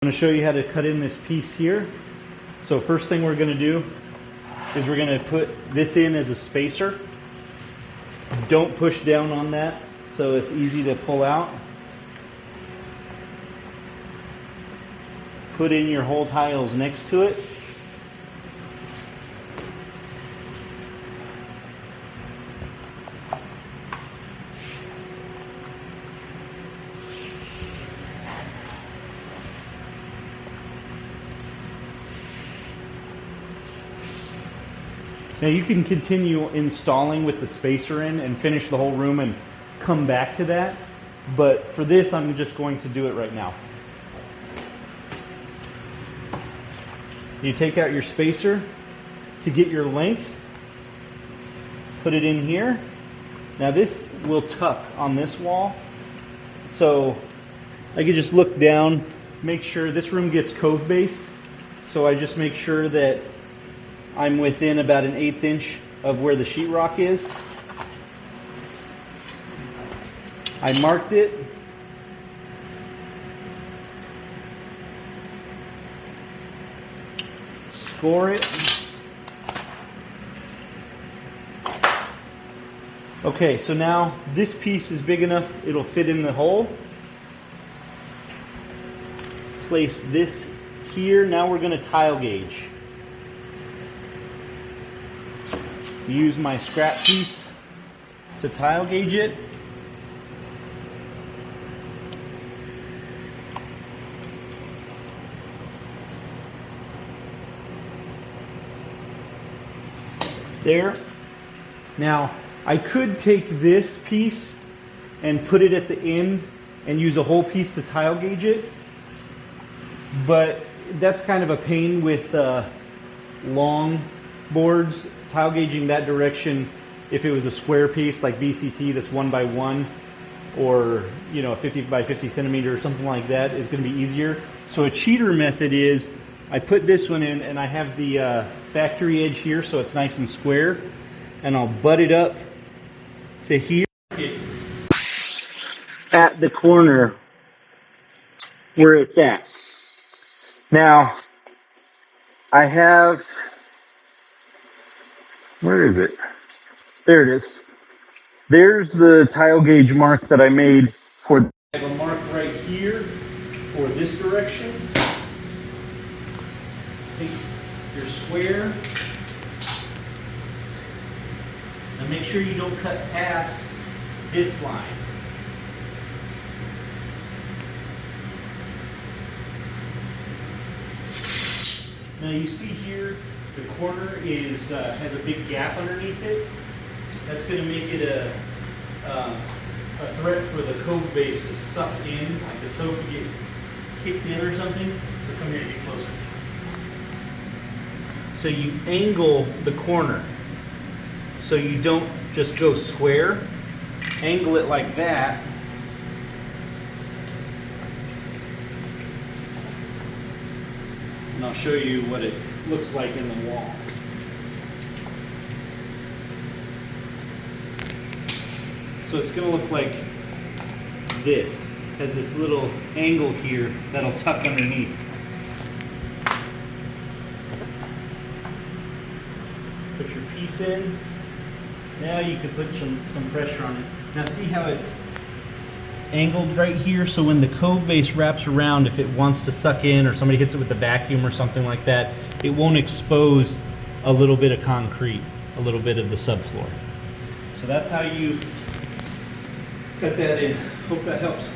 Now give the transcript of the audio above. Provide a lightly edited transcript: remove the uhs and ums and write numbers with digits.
I'm going to show you how to cut in this piece here. So first thing we're going to do is we're going to put this in as a spacer. Don't push down on that so it's easy to pull out. Put in your hole tiles next to it. Now you can continue installing with the spacer in and finish the whole room and come back to that, but for this I'm just going to do it right now. You take out your spacer to get your length, put it in here. Now this will tuck on this wall, so I can just look down, make sure this room gets cove base, so I just make sure that I'm within about an 1/8 inch of where the sheetrock is. I marked it. Score it. Okay, so now this piece is big enough, it'll fit in the hole. Place this here. Now we're going to tile gauge. Use my scrap piece to tile gauge it. There. Now I could take this piece and put it at the end and use a whole piece to tile gauge it, but that's kind of a pain with long boards. Tile gauging that direction, if it was a square piece like BCT that's 1 by 1, or you know, 50 by 50 centimeter or something like that, is going to be easier. So a cheater method is I put this one in and I have the factory edge here so it's nice and square, and I'll butt it up to here at the corner where it's at. Now I have, where is it? There it is. There's the tile gauge mark that I made for. I have a mark right here for this direction. Take your square and make sure you don't cut past this line. Now you see here the corner is has a big gap underneath it. That's going to make it a threat for the cove base to suck in, like the toe could get kicked in or something. So come here, get closer. So you angle the corner, so you don't just go square. Angle it like that. And I'll show you what it looks like in the wall. So it's going to look like this. Has this little angle here that'll tuck underneath. Put your piece in. Now you can put some pressure on it. Now see how it's angled right here, so when the cove base wraps around, if it wants to suck in or somebody hits it with the vacuum or something like that, it won't expose a little bit of concrete, a little bit of the subfloor. So that's how you cut that in. Hope that helps.